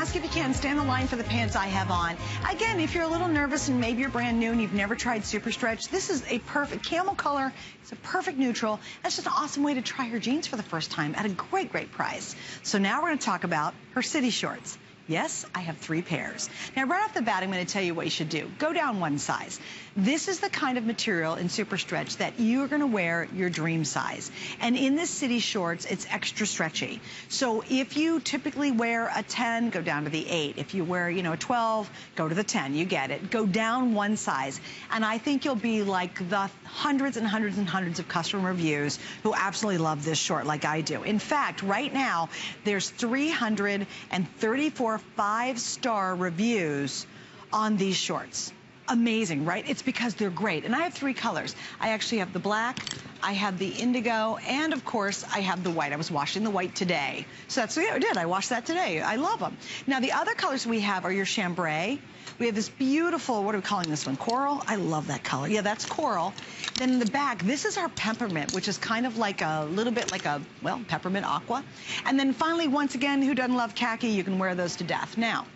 ask if you can. Stand in line for the pants I have on. Again, if you're a little nervous and maybe you're brand new and you've never tried SuperStretch, this is a perfect camel color. It's a perfect neutral. That's just an awesome way to try her jeans for the first time at a great, great price. So now we're going to talk about her city shorts. Yes, I have 3 pairs. Now, right off the bat, I'm going to tell you what you should do. Go down 1 size. This is the kind of material in SuperStretch that you're going to wear your dream size. And in this city shorts, it's extra stretchy. So if you typically wear a 10, go down to the 8. If you wear, a 12, go to the 10. You get it. Go down 1 size. And I think you'll be like the hundreds and hundreds and hundreds of customer reviews who absolutely love this short like I do. In fact, right now, there's 334 5-star reviews on these shorts. Amazing, right? It's because they're great. And I have 3 colors. I actually have the black, I have the indigo, and of course, I have the white. I was washing the white today. So that's what I did. I washed that today. I love them. Now, the other colors we have are your chambray. We have this beautiful, what are we calling this one? Coral? I love that color. Yeah, that's coral. Then in the back, this is our peppermint, which is kind of like a little bit like a, well, peppermint aqua. And then finally, once again, who doesn't love khaki? You can wear those to death. Now,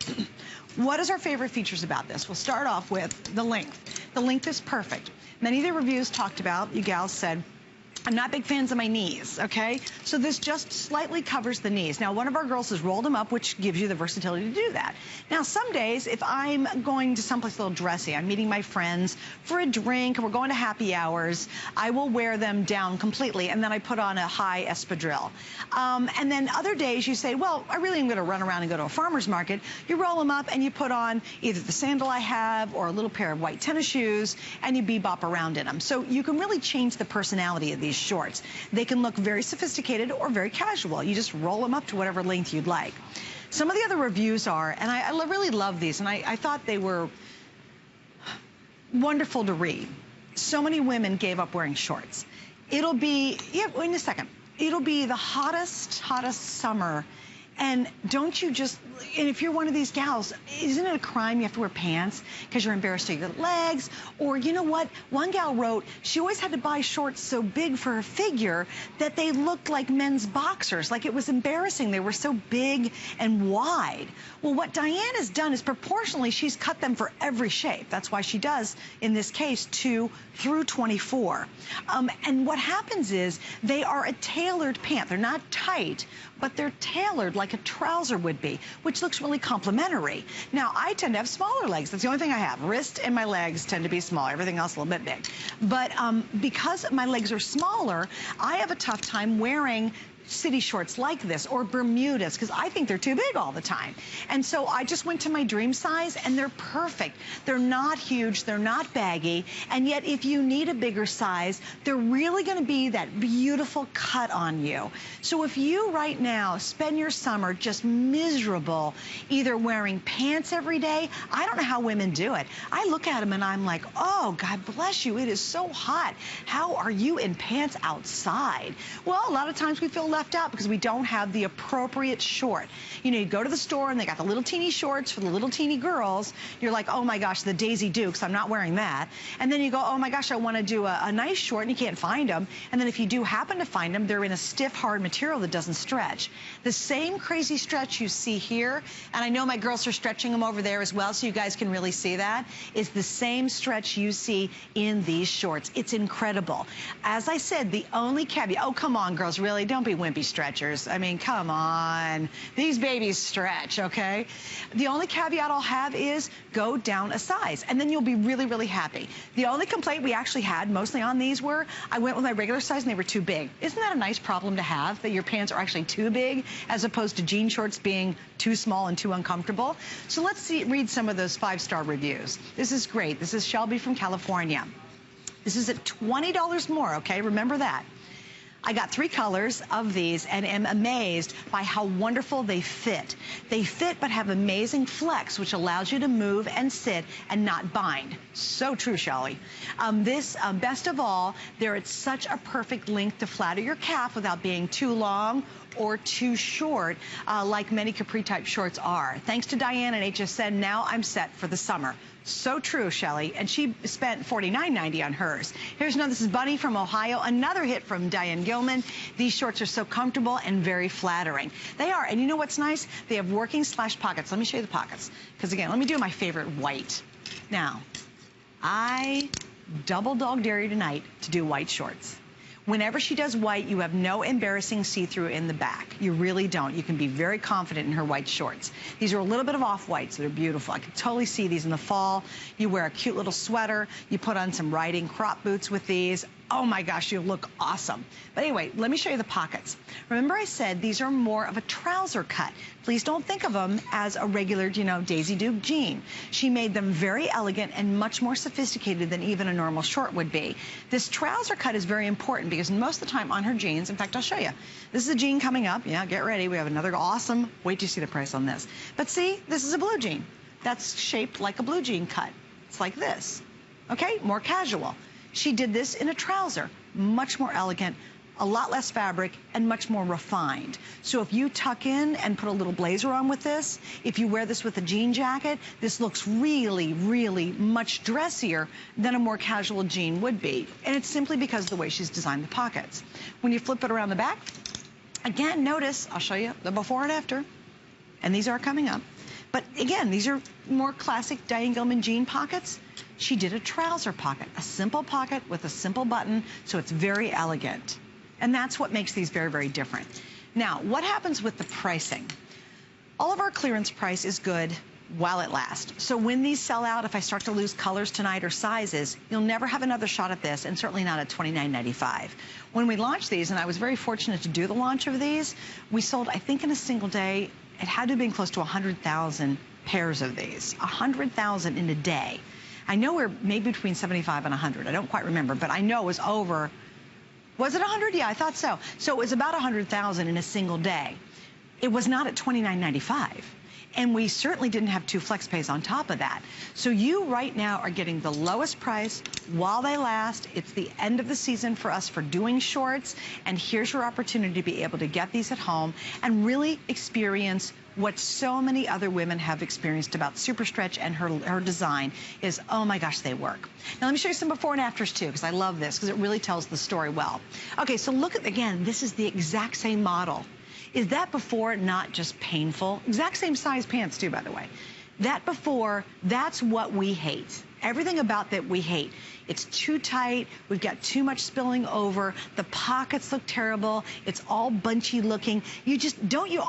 what is our favorite features about this? We'll start off with the length. The length is perfect. Many of the reviews talked about, you gals said, I'm not big fans of my knees, okay? So this just slightly covers the knees. Now, one of our girls has rolled them up, which gives you the versatility to do that. Now, some days, if I'm going to someplace a little dressy, I'm meeting my friends for a drink, and we're going to happy hours, I will wear them down completely, and then I put on a high espadrille. And then other days, you say, well, I really am going to run around and go to a farmer's market. You roll them up, and you put on either the sandal I have or a little pair of white tennis shoes, and you bebop around in them. So you can really change the personality of these shorts. They can look very sophisticated or very casual. You just roll them up to whatever length you'd like. Some of the other reviews are, and I really love these, and I thought they were wonderful to read. So many women gave up wearing shorts. It'll be, yeah, wait a second. It'll be the hottest summer. And don't you just, and if you're one of these gals, isn't it a crime you have to wear pants because you're embarrassed of your legs? Or you know what? One gal wrote she always had to buy shorts so big for her figure that they looked like men's boxers. Like it was embarrassing. They were so big and wide. Well, what Diane has done is proportionally she's cut them for every shape. That's why she does, in this case, 2 through 24. And what happens is they are a tailored pant. They're not tight, but they're tailored like a trouser would be, which looks really complimentary. Now, I tend to have smaller legs. That's the only thing I have. Wrist and my legs tend to be small. Everything else a little bit big. But because my legs are smaller, I have a tough time wearing city shorts like this or Bermudas because I think they're too big all the time. And so I just went to my dream size and they're perfect. They're not huge, they're not baggy, and yet if you need a bigger size, they're really going to be that beautiful cut on you. So if you right now spend your summer just miserable either wearing pants every day, I don't know how women do it. I look at them and I'm like, oh, God bless you, it is so hot. How are you in pants outside? Well, a lot of times we feel left out because we don't have the appropriate short. You go to the store and they got the little teeny shorts for the little teeny girls. You're like, oh my gosh, the Daisy Dukes, I'm not wearing that. And then you go, oh my gosh, I want to do a nice short, and you can't find them. And then if you do happen to find them, they're in a stiff, hard material that doesn't stretch. The same crazy stretch you see here, and I know my girls are stretching them over there as well, so you guys can really see that, is the same stretch you see in these shorts. It's incredible. As I said, the only caveat, oh, come on, girls, really, don't be wimpy stretchers. I mean, come on. These babies stretch, okay? The only caveat I'll have is go down a size, and then you'll be really, really happy. The only complaint we actually had mostly on these were, I went with my regular size and they were too big. Isn't that a nice problem to have, that your pants are actually too big as opposed to jean shorts being too small and too uncomfortable? So let's read some of those 5-star reviews. This is great. This is Shelby from California. This is at $20 more, okay? Remember that. I got 3 colors of these and am amazed by how wonderful they fit. They fit but have amazing flex, which allows you to move and sit and not bind. So true, Shelly. Best of all, they're at such a perfect length to flatter your calf without being too long or too short, like many capri type shorts are. Thanks to Diane and HSN, now I'm set for the summer. So true, Shelly. And she spent $49.90 on hers. Here's another. This is Bunny from Ohio. Another hit from Diane Gilman. These shorts are so comfortable and very flattering. They are. And you know what's nice? They have working slash pockets. Let me show you the pockets. Because again, let me do my favorite white. Now, I double dog dare you tonight to do white shorts. Whenever she does white, you have no embarrassing see-through in the back. You really don't. You can be very confident in her white shorts. These are a little bit of off-white, so they're beautiful. I can totally see these in the fall. You wear a cute little sweater. You put on some riding crop boots with these. Oh my gosh, you look awesome. But anyway, let me show you the pockets. Remember I said these are more of a trouser cut. Please don't think of them as a regular, you know, Daisy Duke jean. She made them very elegant and much more sophisticated than even a normal short would be. This trouser cut is very important because most of the time on her jeans, in fact, I'll show you. This is a jean coming up. Yeah, get ready. We have another awesome, wait till you see the price on this. But see, this is a blue jean. That's shaped like a blue jean cut. It's like this, okay? More casual. She did this in a trouser, much more elegant, a lot less fabric, and much more refined. So if you tuck in and put a little blazer on with this, if you wear this with a jean jacket, this looks really, really much dressier than a more casual jean would be. And it's simply because of the way she's designed the pockets. When you flip it around the back, again, notice, I'll show you the before and after, and these are coming up. But again, these are more classic Diane Gilman jean pockets. She did a trouser pocket, a simple pocket with a simple button, so it's very elegant. And that's what makes these very, very different. Now, what happens with the pricing? All of our clearance price is good while it lasts. So when these sell out, if I start to lose colors tonight or sizes, you'll never have another shot at this, and certainly not at $29.95. When we launched these, and I was very fortunate to do the launch of these, we sold, I think in a single day, it had to have been close to 100,000 pairs of these. 100,000 in a day. I know we're maybe between 75 and 100. I don't quite remember, but I know it was over. Was it 100? Yeah, I thought so. So it was about 100,000 in a single day. It was not at $29.95. And we certainly didn't have 2 flex pays on top of that. So you right now are getting the lowest price while they last. It's the end of the season for us for doing shorts. And here's your opportunity to be able to get these at home and really experience what so many other women have experienced about SuperStretch and her design is, oh my gosh, they work. Now let me show you some before and afters too, because I love this, because it really tells the story well. Okay, so look at, again, this is the exact same model. Is that before not just painful? Exact same size pants too, by the way. That before, that's what we hate. Everything about that we hate. It's too tight. We've got too much spilling over. The pockets look terrible. It's all bunchy looking. You just, don't you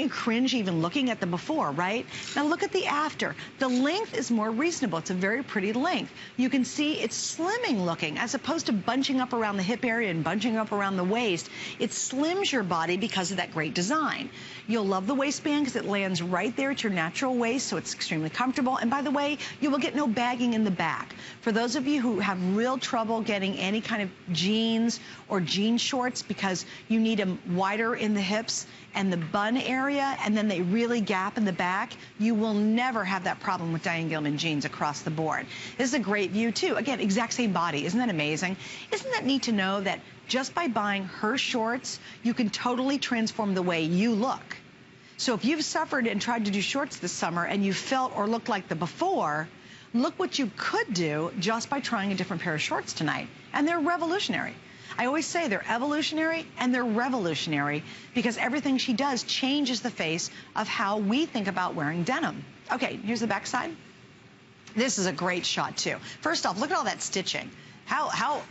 cringe even looking at the before, right? Now look at the after. The length is more reasonable. It's a very pretty length. You can see it's slimming looking as opposed to bunching up around the hip area and bunching up around the waist. It slims your body because of that great design. You'll love the waistband because it lands right there at your natural waist, so it's extremely comfortable. And by the way, you will get no bagging in the back. For those of you who have real trouble getting any kind of jeans or jean shorts because you need them wider in the hips and the bun area, and then they really gap in the back, you will never have that problem with Diane Gilman jeans across the board. This is a great view too. Again, exact same body. Isn't that amazing? Isn't that neat to know that just by buying her shorts, you can totally transform the way you look? So if you've suffered and tried to do shorts this summer and you felt or looked like the before, look what you could do just by trying a different pair of shorts tonight. And they're revolutionary. I always say they're evolutionary and they're revolutionary because everything she does changes the face of how we think about wearing denim. Okay, here's the back side. This is a great shot too. First off, look at all that stitching. How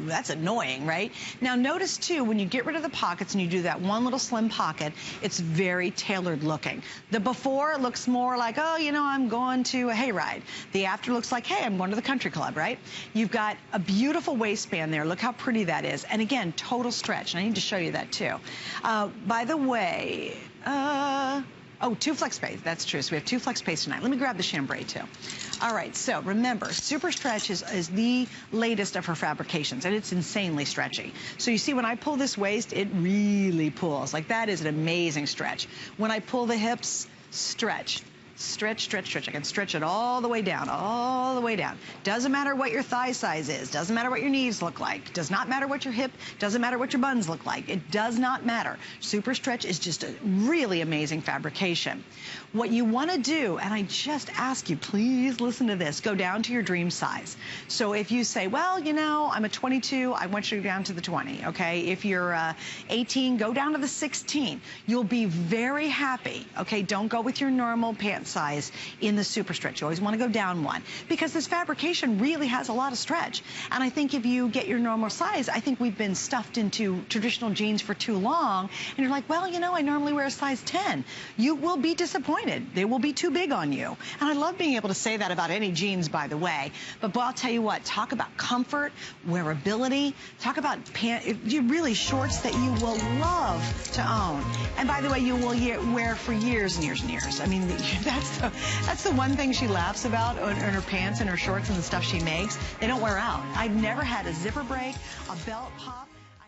that's annoying, right? Now notice too, when you get rid of the pockets and you do that one little slim pocket, it's very tailored looking. The before looks more like, oh, you know, I'm going to a hayride. The after looks like, hey, I'm going to the country club, right? You've got a beautiful waistband there. Look how pretty that is. And again, total stretch. And I need to show you that too. By the way, oh, 2 flex pays. That's true. So we have 2 flex pays tonight. Let me grab the chambray too. All right, so remember, SuperStretch is the latest of her fabrications, and it's insanely stretchy. So you see when I pull this waist, it really pulls. Like that is an amazing stretch. When I pull the hips, stretch. stretch, stretch, stretch. I can stretch it all the way down, all the way down. Doesn't matter what your thigh size is. Doesn't matter what your knees look like. Does not matter what your hip, doesn't matter what your buns look like. It does not matter. SuperStretch is just a really amazing fabrication. What you want to do, and I just ask you, please listen to this, go down to your dream size. So if you say, well, you know, I'm a 22, I want you to go down to the 20, okay? If you're 18, go down to the 16. You'll be very happy, okay? Don't go with your normal pant size in the SuperStretch. You always want to go down one because this fabrication really has a lot of stretch. And I think if you get your normal size, I think we've been stuffed into traditional jeans for too long, and you're like, well, you know, I normally wear a size 10. You will be disappointed. They will be too big on you. And I love being able to say that about any jeans, by the way. But I'll tell you what, talk about comfort, wearability, talk about really shorts that you will love to own. And by the way, you will wear for years and years and years. I mean, that's the one thing she laughs about in her pants and her shorts and the stuff she makes. They don't wear out. I've never had a zipper break, a belt pop.